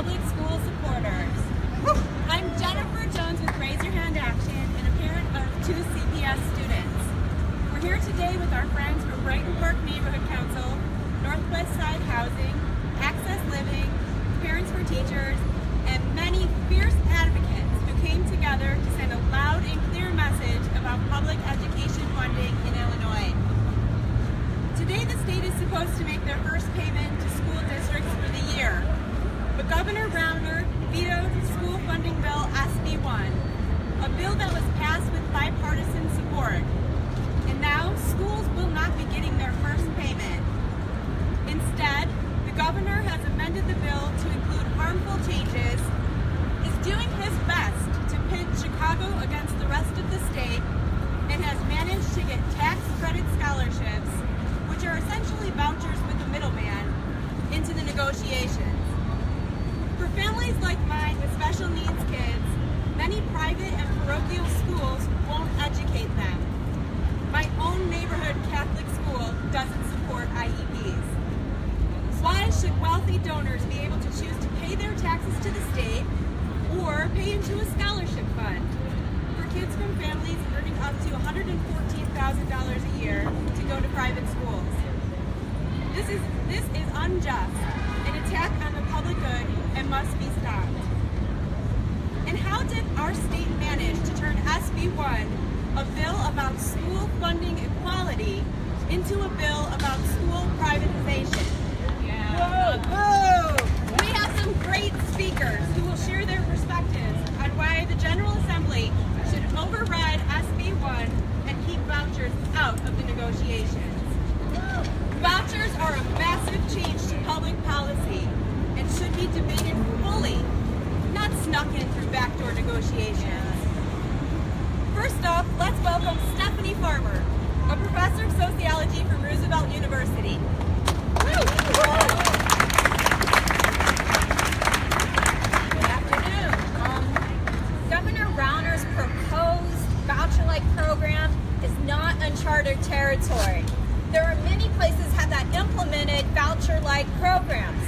public school supporters. I'm Jennifer Jones with Raise Your Hand Action and a parent of 2 CPS students. We're here today with our friends from Brighton Park Neighborhood Council, Northwest Side Housing, Access Living, Parents for Teachers, and many fierce advocates who came together to send a loud and clear message about public education funding in Illinois. Today the state is supposed to make their first payment to school districts for the year, but Governor Rauner vetoed school funding bill SB1, a bill that was passed with bipartisan support. And now schools will not be getting their first payment. Instead, the governor has amended the bill to include harmful changes, is doing his best to pit Chicago against the rest of the state, and has managed to get tax credit scholarships, which are essentially vouchers with a middleman, into the negotiations. For families like mine with special needs kids, many private and parochial schools won't educate them. My own neighborhood Catholic school doesn't support IEPs. Why should wealthy donors be able to choose to pay their taxes to the state or pay into a scholarship fund for kids from families earning up to $114,000 a year to go to private schools? This is unjust, an attack on the public good, and must be stopped. And how did our state manage to turn SB1, a bill about school funding equality, into a bill about school privatization? Whoa. We have some great speakers who will share their perspectives on why the General Assembly should override SB1 and keep vouchers out of the negotiations. Vouchers are a massive change to public policy and should be debated fully, not snuck in through backdoor negotiations. First off, let's welcome Stephanie Farmer, a professor of sociology from Roosevelt University. Good afternoon. Governor Rauner's proposed voucher-like program is not uncharted territory. There are many places that implemented voucher-like programs.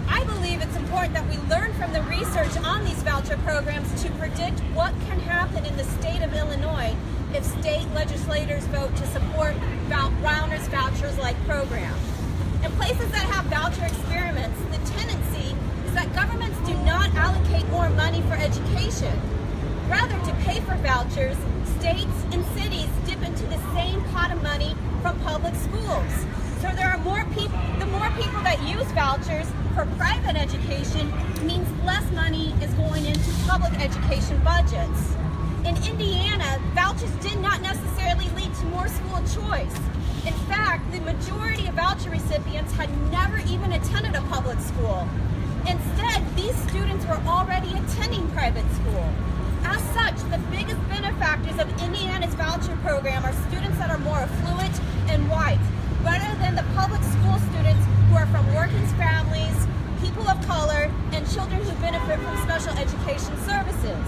I believe it's important that we learn from the research on these voucher programs to predict what can happen in the state of Illinois if state legislators vote to support Rauner's vouchers-like program. In places that have voucher experiments, the tendency is that governments do not allocate more money for education. Rather, to pay for vouchers, states and cities dip into the same pot of money from public schools. So there are more people. The more people that use vouchers for private education means less money is going into public education budgets. In Indiana, vouchers did not necessarily lead to more school choice. In fact, the majority of voucher recipients had never even attended a public school. Instead, these students were already attending private school. As such, the biggest benefactors of Indiana's voucher program are students that are more affluent and white, rather than the public school students who are from working families, people of color, and children who benefit from special education services.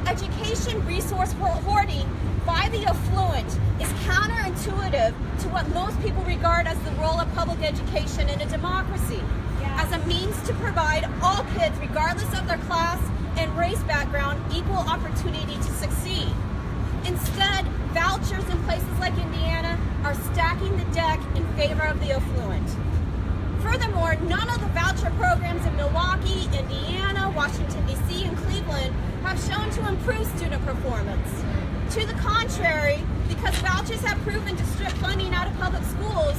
Education resource hoarding by the affluent is counterintuitive to what most people regard as the role of public education in a democracy, as a means to provide all kids, regardless of their class and race background, equal opportunity to succeed. Instead, vouchers in places like Indiana are stacking the deck in favor of the affluent. Furthermore, none of the voucher programs in Milwaukee, Indiana, Washington, D.C., and Cleveland have shown to improve student performance. To the contrary, because vouchers have proven to strip funding out of public schools,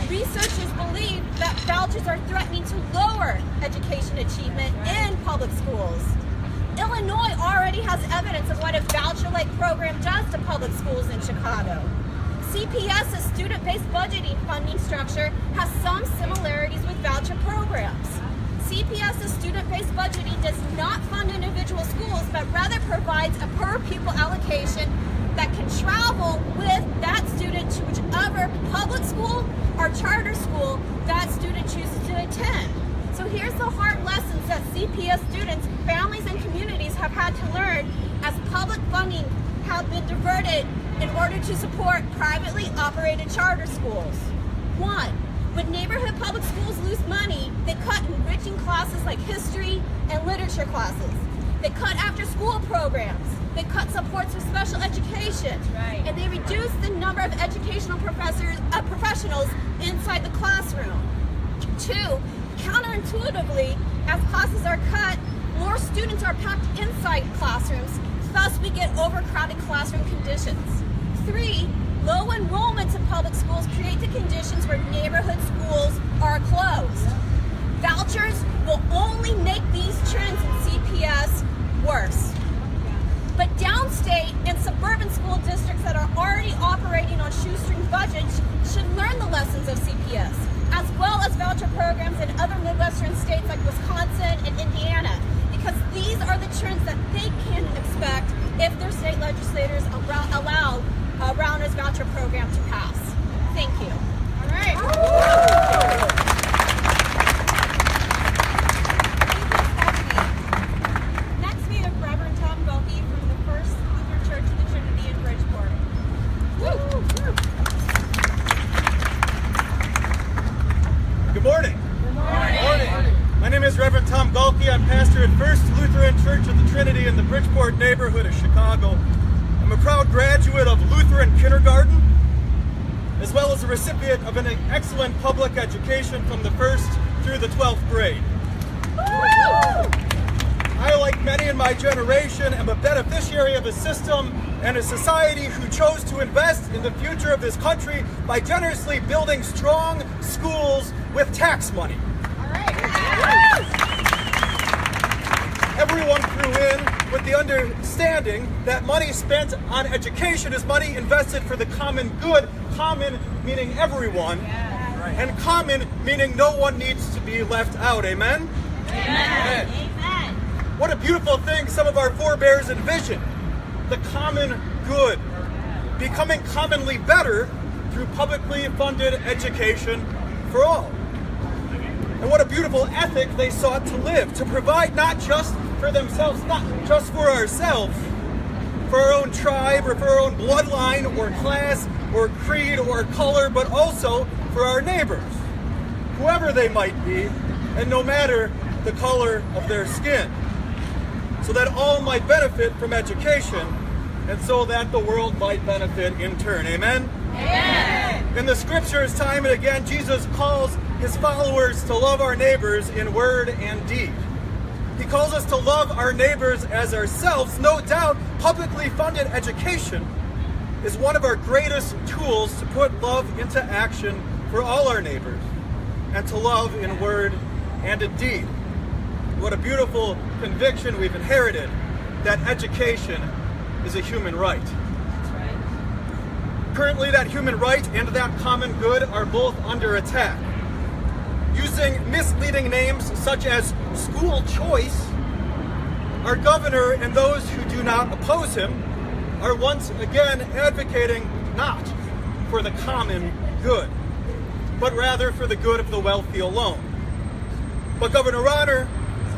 researchers believe that vouchers are threatening to lower education achievement in public schools. Illinois already has evidence of what a voucher-like program does to public schools in Chicago. CPS's student-based budgeting funding structure has some similarities with voucher programs. CPS's student-based budgeting does not fund individual schools, but rather provides a per-pupil allocation that can travel with that student to whichever public school or charter school that student chooses to attend. So here's the hard lessons that CPS students, families, and communities have had to learn as public funding have been diverted in order to support privately operated charter schools. 1. When neighborhood public schools lose money, they cut enriching classes like history and literature classes. They cut after-school programs. They cut supports for special education. Right. And they reduce the number of educational professionals inside the classroom. 2, counterintuitively, as classes are cut, more students are packed inside classrooms, thus we get overcrowded classroom conditions. 3, low enrollments in public schools create the conditions where neighborhood schools are closed. Vouchers will only make these trends in CPS worse. But downstate and suburban school districts that are already operating on shoestring budgets should learn the lessons of CPS, as well as voucher programs in other Midwestern states like Wisconsin and Indiana, because these are the trends that they can expect if their state legislators allow Rauner's voucher program to pass. Thank you. All right. Next we have Reverend Tom Gaulke from the First Lutheran Church of the Trinity in Bridgeport. Good morning. Good morning. My name is Reverend Tom Gaulke. I'm pastor at First Lutheran Church of the Trinity in the Bridgeport neighborhood of Chicago. I'm a proud graduate of Lutheran kindergarten, as well as a recipient of an excellent public education from the 1st through the 12th grade. I, like many in my generation, am a beneficiary of a system and a society who chose to invest in the future of this country by generously building strong schools with tax money. Everyone grew in with the understanding that money spent on education is money invested for the common good, common meaning everyone, and common meaning no one needs to be left out. Amen? Amen. Amen. What a beautiful thing some of our forebears envisioned. The common good. Becoming commonly better through publicly funded education for all. And what a beautiful ethic they sought to live, to provide not just for themselves, not just for ourselves, for our own tribe or for our own bloodline or class or creed or color, but also for our neighbors, whoever they might be, and no matter the color of their skin, so that all might benefit from education, and so that the world might benefit in turn. Amen? Amen. In the scriptures, time and again, Jesus calls his followers to love our neighbors in word and deed. He calls us to love our neighbors as ourselves. No doubt, publicly funded education is one of our greatest tools to put love into action for all our neighbors, and to love in word and in deed. What a beautiful conviction we've inherited, that education is a human right. Currently, that human right and that common good are both under attack. Using misleading names such as school choice, our governor and those who do not oppose him are once again advocating not for the common good, but rather for the good of the wealthy alone. But Governor Rauner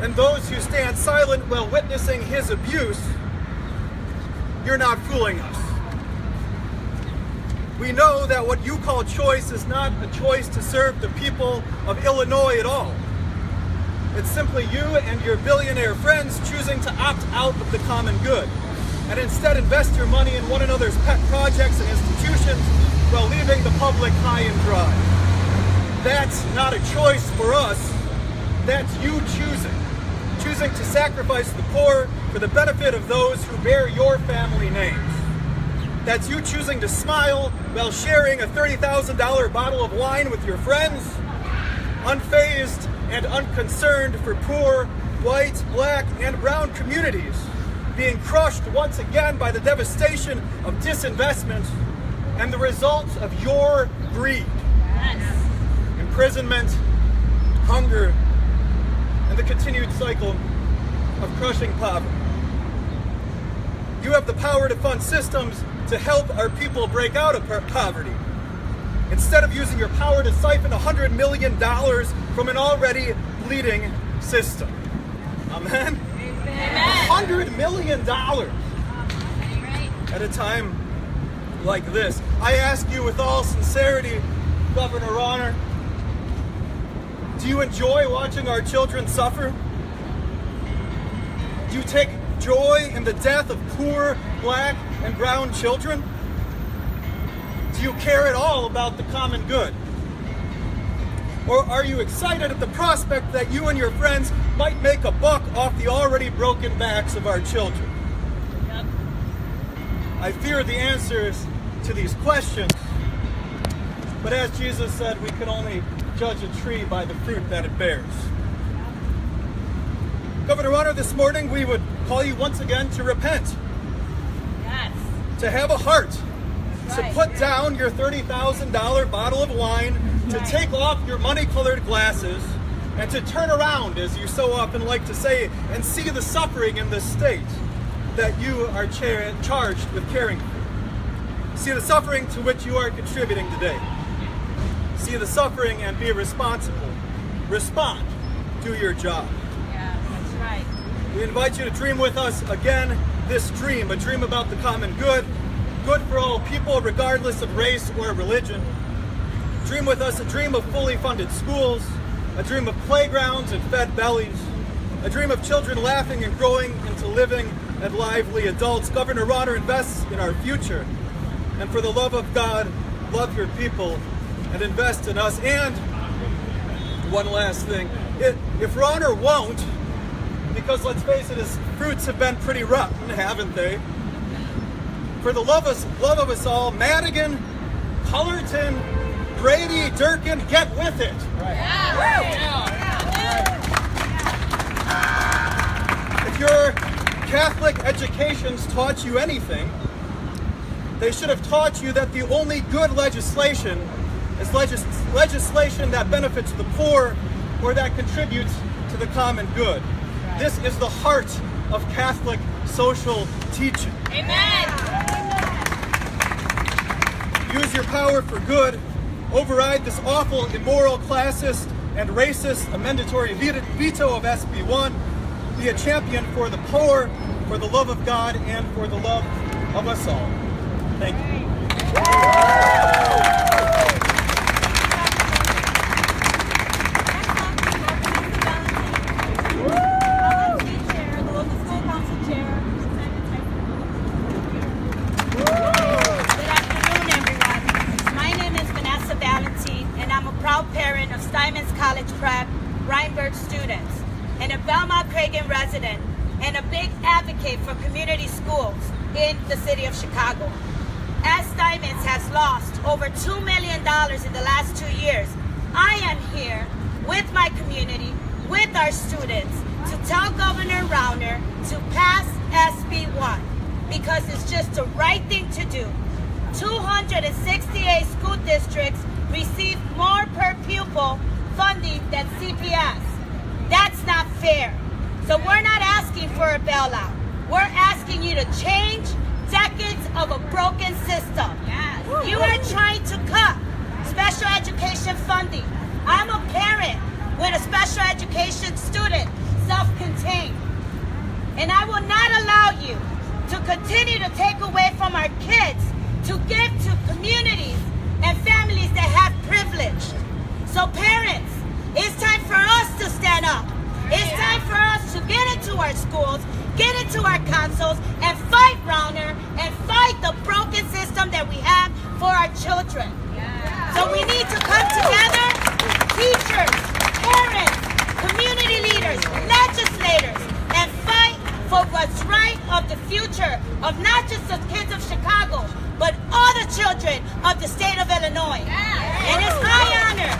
and those who stand silent while witnessing his abuse, you're not fooling us. We know that what you call choice is not a choice to serve the people of Illinois at all. It's simply you and your billionaire friends choosing to opt out of the common good and instead invest your money in one another's pet projects and institutions while leaving the public high and dry. That's not a choice for us. That's you choosing to sacrifice the poor for the benefit of those who bear your family names. That's you choosing to smile while sharing a $30,000 bottle of wine with your friends, unfazed and unconcerned for poor, white, black, and brown communities being crushed once again by the devastation of disinvestment and the results of your greed. Yes. Imprisonment, hunger, and the continued cycle of crushing poverty. You have the power to fund systems to help our people break out of poverty, instead of using your power to siphon $100 million from an already bleeding system. Amen? Amen. $100 million at a time like this. I ask you with all sincerity, Governor Rauner, do Do you enjoy watching our children suffer? Do you take joy in the death of poor black and brown children? Do you care at all about the common good? Or are you excited at the prospect that you and your friends might make a buck off the already broken backs of our children? Yep. I fear the answers to these questions, but as Jesus said, we can only judge a tree by the fruit that it bears. Governor Rauner, this morning we would call you once again to repent, Yes. to have a heart, to Right. put down your $30,000 bottle of wine, to Right. take off your money-colored glasses, and to turn around, as you so often like to say, and see the suffering in this state that you are charged with caring for. See the suffering to which you are contributing today. See the suffering and be responsible. Respond. Do your job. Yeah, that's right. We invite you to dream with us again this dream, a dream about the common good, good for all people regardless of race or religion. Dream with us a dream of fully funded schools, a dream of playgrounds and fed bellies, a dream of children laughing and growing into living and lively adults. Governor Rauner invests in our future, and for the love of God, love your people and invest in us. And one last thing, if Rauner won't, because let's face it, his fruits have been pretty rotten, haven't they? For the love of us all, Madigan, Cullerton, Brady, Durkin, get with it. If your Catholic education's taught you anything, they should have taught you that the only good legislation is legislation that benefits the poor or that contributes to the common good. This is the heart of Catholic social teaching. Amen. Use your power for good. Override this awful, immoral, classist, and racist amendatory veto of SB1. Be a champion for the poor, for the love of God, and for the love of us all. Thank you. Valentin Chair, the local school council chair. Good afternoon, everyone. My name is Vanessa Valentin, and I'm a proud parent of Steinmetz College Prep, Reinberg students, and a Belmont Cragen resident, and a big advocate for community schools in the city of Chicago. As Steinmetz has lost over $2 million in the last 2 years, I am here with my community, with our students, to tell Governor Rauner to pass SB1 because it's just the right thing to do. 268 school districts receive more per pupil funding than CPS. That's not fair. So we're not asking for a bailout. We're asking you to change decades of a broken system. Yes. You are trying to cut special education funding. I'm a parent with a special education student, self-contained. And I will not allow you to continue to take away from our kids to give to communities and families that have privilege. So parents, it's time for us to stand up. It's time for us to get into our schools, get into our councils, and fight Rauner and fight the broken system that we have for our children. So we need to come together, teachers, parents, community leaders, legislators, and fight for what's right of the future of not just the kids of Chicago, but all the children of the state of Illinois. And it's my honor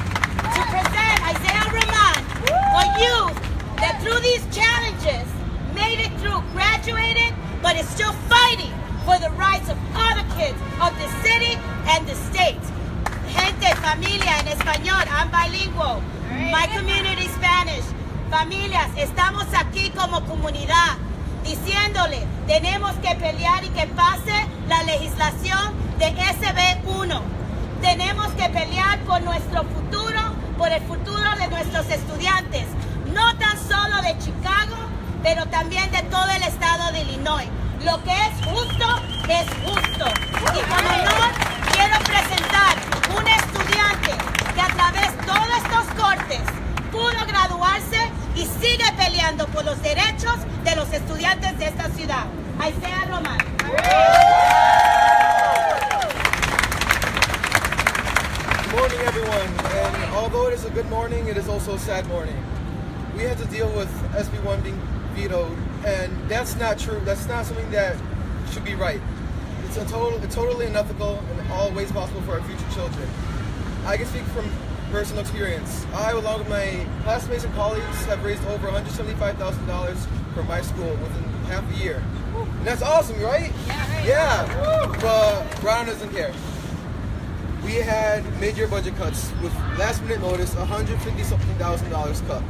to present Isaiah Ramon, a youth that through these challenges made it through, graduated, but is still fighting for the rights of all the kids of the city and the state. Gente, familia, en español, I'm bilingual. My community Spanish. Familias, estamos aquí como comunidad, diciéndole, tenemos que pelear y que pase la legislación de SB1. Tenemos que pelear por nuestro futuro, por el futuro de nuestros estudiantes, no tan solo de Chicago, pero también de todo el estado de Illinois. Lo que es justo, es justo. Y como honor, quiero presentar un estudiante que a través de todos estos cortes pudo graduarse y sigue peleando por los derechos de los estudiantes de esta ciudad. Ahí sea Ramon. Good morning, everyone. And although it is a good morning, it is also a sad morning. We had to deal with SB1 being vetoed, and that's not true. That's not something that should be right. It's totally unethical in all ways possible for our future children. I can speak from personal experience. I, along with my classmates and colleagues, have raised over $175,000 for my school within half a year. And that's awesome, right? Yeah. But Rauner doesn't care. We had mid-year budget cuts with last-minute notice, $150-something cut.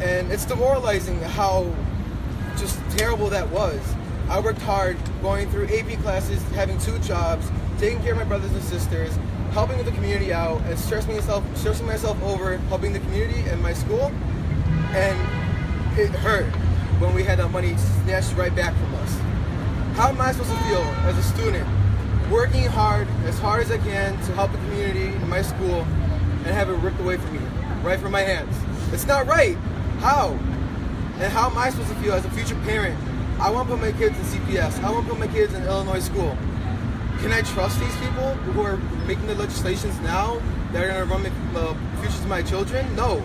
And it's demoralizing how just terrible that was. I worked hard going through AP classes, having 2 jobs, taking care of my brothers and sisters, helping with the community out, and stressing myself over helping the community and my school. And it hurt when we had that money snatched right back from us. How am I supposed to feel as a student, working hard as I can to help the community and my school, and have it ripped away from me, right from my hands? It's not right. How? And how am I supposed to feel as a future parent? I want to put my kids in CPS. I want to put my kids in Illinois school. Can I trust these people who are making the legislations now that are going to run the futures of my children? No.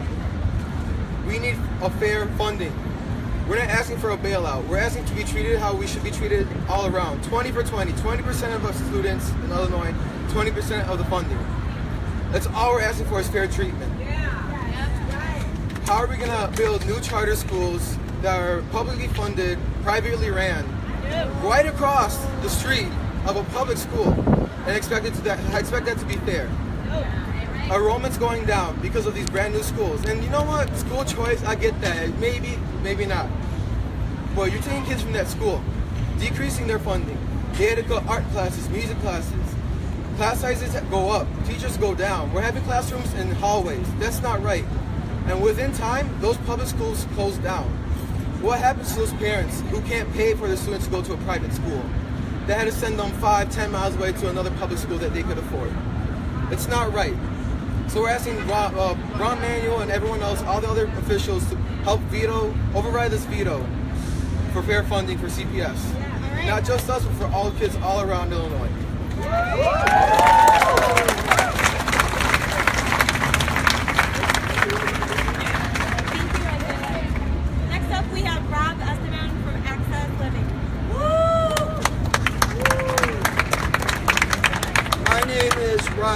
We need a fair funding. We're not asking for a bailout. We're asking to be treated how we should be treated all around. 20 for 20. 20% of our students in Illinois, 20% of the funding. That's all we're asking for is fair treatment. How are we going to build new charter schools that are publicly funded, privately ran, right across the street of a public school, and expect that to be fair? Enrollment's going down because of these brand new schools. And you know what? School choice, I get that. Maybe, maybe not. But you're taking kids from that school, decreasing their funding. They had to cut art classes, music classes. Class sizes go up, teachers go down. We're having classrooms in hallways. That's not right. And within time, those public schools close down. What happens to those parents who can't pay for their students to go to a private school? They had to send them 5-10 miles away to another public school that they could afford. It's not right. So we're asking Ron Manuel and everyone else, all the other officials, to help override this veto for fair funding for CPS. Not just us, but for all kids all around Illinois.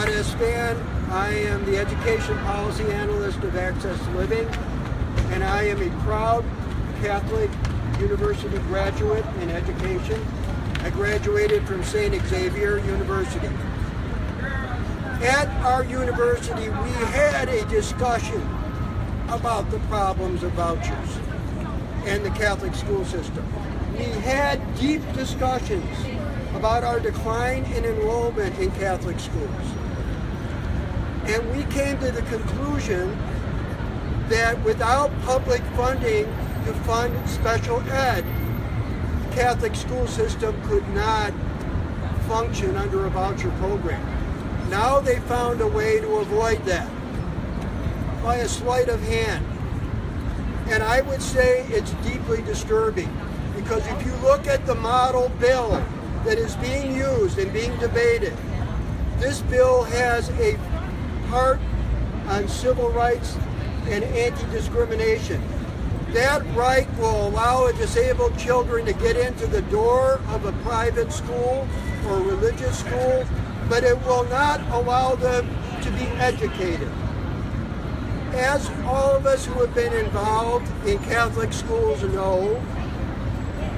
Estvan. I am the Education Policy Analyst of Access Living, and I am a proud Catholic University graduate in education. I graduated from St. Xavier University. At our university, we had a discussion about the problems of vouchers and the Catholic school system. We had deep discussions about our decline in enrollment in Catholic schools. And we came to the conclusion that without public funding to fund special ed, the Catholic school system could not function under a voucher program. Now they found a way to avoid that by a sleight of hand. And I would say it's deeply disturbing, because if you look at the model bill that is being used and being debated, this bill has a part on civil rights and anti-discrimination. That right will allow disabled children to get into the door of a private school or religious school, but it will not allow them to be educated. As all of us who have been involved in Catholic schools know,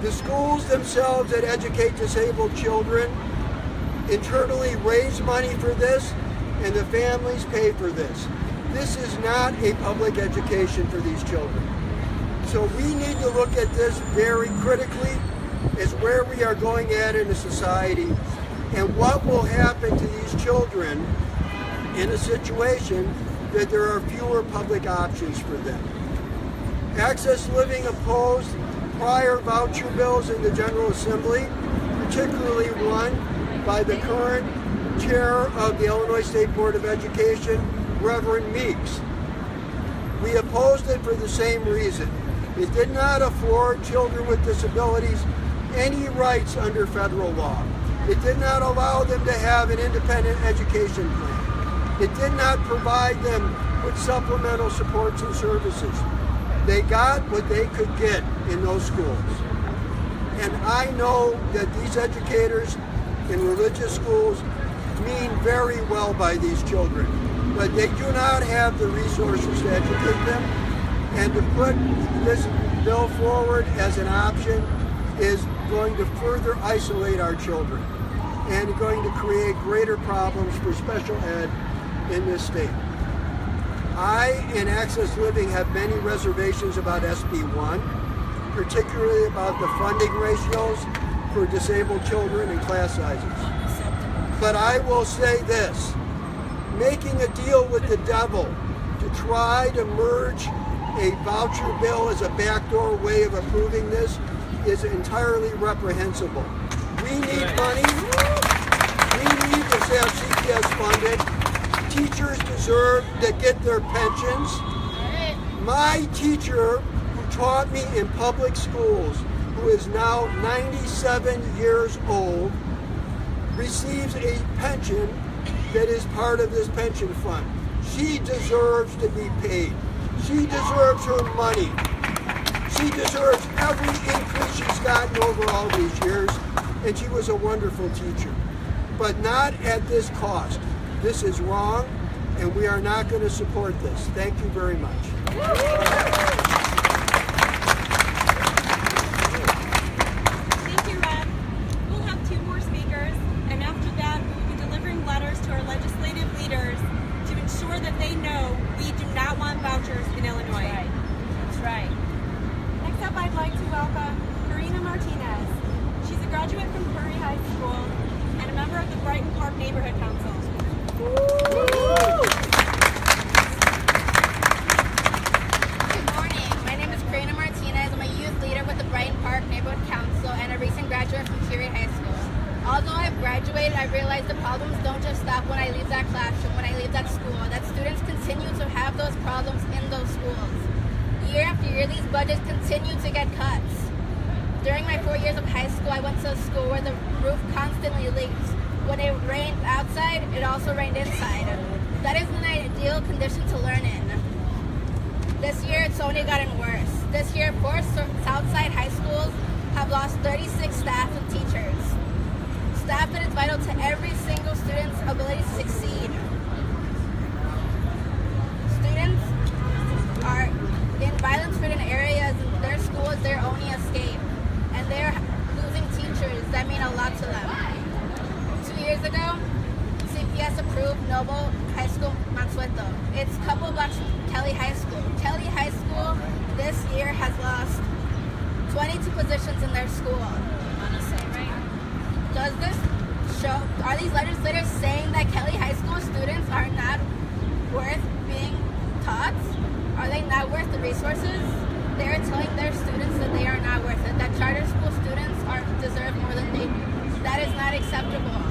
the schools themselves that educate disabled children internally raise money for this, and the families pay for this. This is not a public education for these children. So we need to look at this very critically as where we are going at in a society and what will happen to these children in a situation that there are fewer public options for them. Access Living opposed prior voucher bills in the General Assembly, particularly one by the current chair of the Illinois State Board of Education, Reverend Meeks. We opposed it for the same reason. It did not afford children with disabilities any rights under federal law. It did not allow them to have an independent education plan. It did not provide them with supplemental supports and services. They got what they could get in those schools. And I know that these educators in religious schools mean very well by these children, but they do not have the resources to educate them. And to put this bill forward as an option is going to further isolate our children and going to create greater problems for special ed in this state. I, in Access Living, have many reservations about SB1, particularly about the funding ratios for disabled children and class sizes. But I will say this, making a deal with the devil to try to merge a voucher bill as a backdoor way of approving this is entirely reprehensible. We need money. We need to have CPS funded. Teachers deserve to get their pensions. My teacher who taught me in public schools, who is now 97 years old, receives a pension that is part of this pension fund. She deserves to be paid. She deserves her money. She deserves every increase she's gotten over all these years, and she was a wonderful teacher. But not at this cost. This is wrong, and we are not going to support this. Thank you very much. Thank you, Rev. We'll have 2 more speakers, and after that, we'll be delivering letters to our legislative leaders to ensure that they know we do not want vouchers in Illinois. That's right. Next up, I'd like to welcome Karina Martinez. She's a graduate from Curie High School and a member of the Brighton Park Neighborhood Council. Good morning. My name is Karina Martinez. I'm a youth leader with the Brighton Park Neighborhood Council and a recent graduate from Curie High School. Although I've graduated, I realized the problems don't just stop when I leave that classroom, when I leave that school, that students continue to have those problems in those schools. Year after year, these budgets continue to get cuts. During my 4 years of high school, I went to a school where the roof constantly leaks. When it rained outside, it also rained inside. That is an ideal condition to learn in. This year, it's only gotten worse. This year, 4 Southside high schools have lost 36 staff and teachers. Staff that is vital to every single student's ability to succeed. Students are in violence-ridden areas. Their school is their only escape. And they're losing teachers that mean a lot to them. 2 years ago, CPS approved Noble High School Mansueto. It's a couple blocks from Kelly High School. Kelly High School this year has lost 22 positions in their school. Honestly, right? Does this show, are these legislators saying that Kelly High School students are not worth being taught? Are they not worth the resources? They're telling their students that they are not worth it, that charter school students deserve more than they do. That is not acceptable.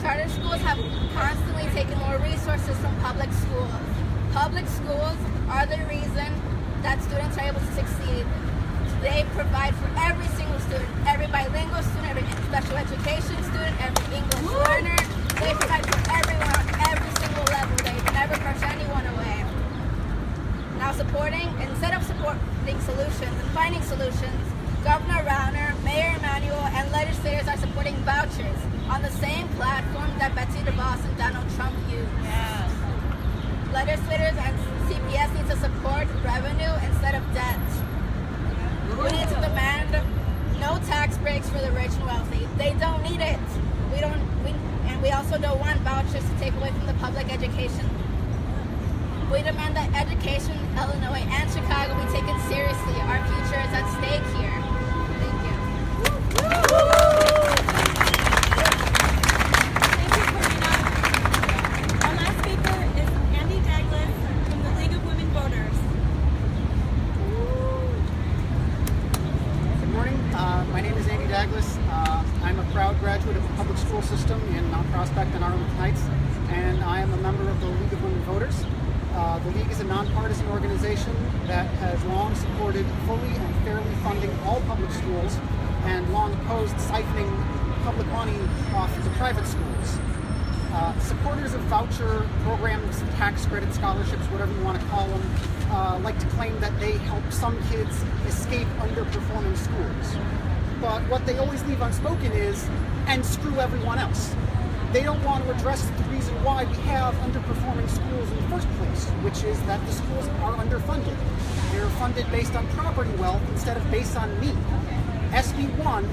Charter schools have constantly taken more resources from public schools. Public schools are the reason that students are able to succeed. They provide for every single student, every bilingual student, every special education student, every English learner. They provide for everyone on every single level. They never push anyone away. Now instead of supporting solutions and finding solutions, Governor Rauner, Mayor Emanuel, and legislators are supporting vouchers on the same platform that Betsy DeVos and Donald Trump used. Yes. Legislators and CPS need to support revenue instead of debt. We need to demand no tax breaks for the rich and wealthy. They don't need it. We also don't want vouchers to take away from the public education. We demand that education in Illinois and Chicago be taken seriously. Our future is at stake here. Thank you. Thank you, Karina. Our last speaker is Daglas from the League of Women Voters. Good morning. My name is Andy Daglas. I'm a proud graduate of the public school system in Mount Prospect and Arlington Heights, and I am a member of the The League is a nonpartisan organization that has long supported fully and fairly funding all public schools and long opposed siphoning public money off the private schools. Supporters of voucher programs, tax credit scholarships, whatever you want to call them, like to claim that they help some kids escape underperforming schools. But what they always leave unspoken is, and screw everyone else. They don't want to address the reason why we have underperforming schools in the first place, which is that the schools are underfunded. They're funded based on property wealth instead of based on need. SB1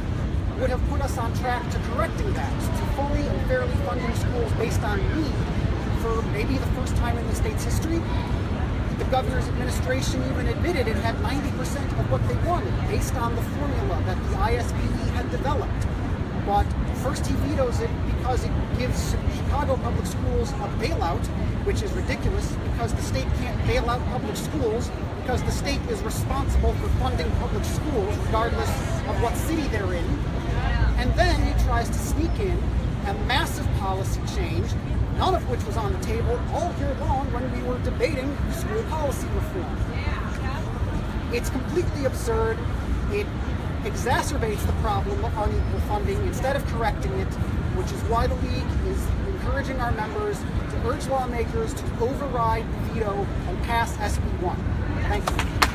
would have put us on track to correcting that, to fully and fairly funding schools based on need for maybe the first time in the state's history. The governor's administration even admitted it had 90% of what they wanted based on the formula that the ISPE had developed. But first he vetoes it because it gives Chicago public schools a bailout, which is ridiculous because the state can't bail out public schools because the state is responsible for funding public schools regardless of what city they're in. And then he tries to sneak in a massive policy change, none of which was on the table all year long when we were debating school policy reform. It's completely absurd. It exacerbates the problem of unequal funding instead of correcting it, which is why the League is encouraging our members to urge lawmakers to override the veto and pass SB1. Thank you.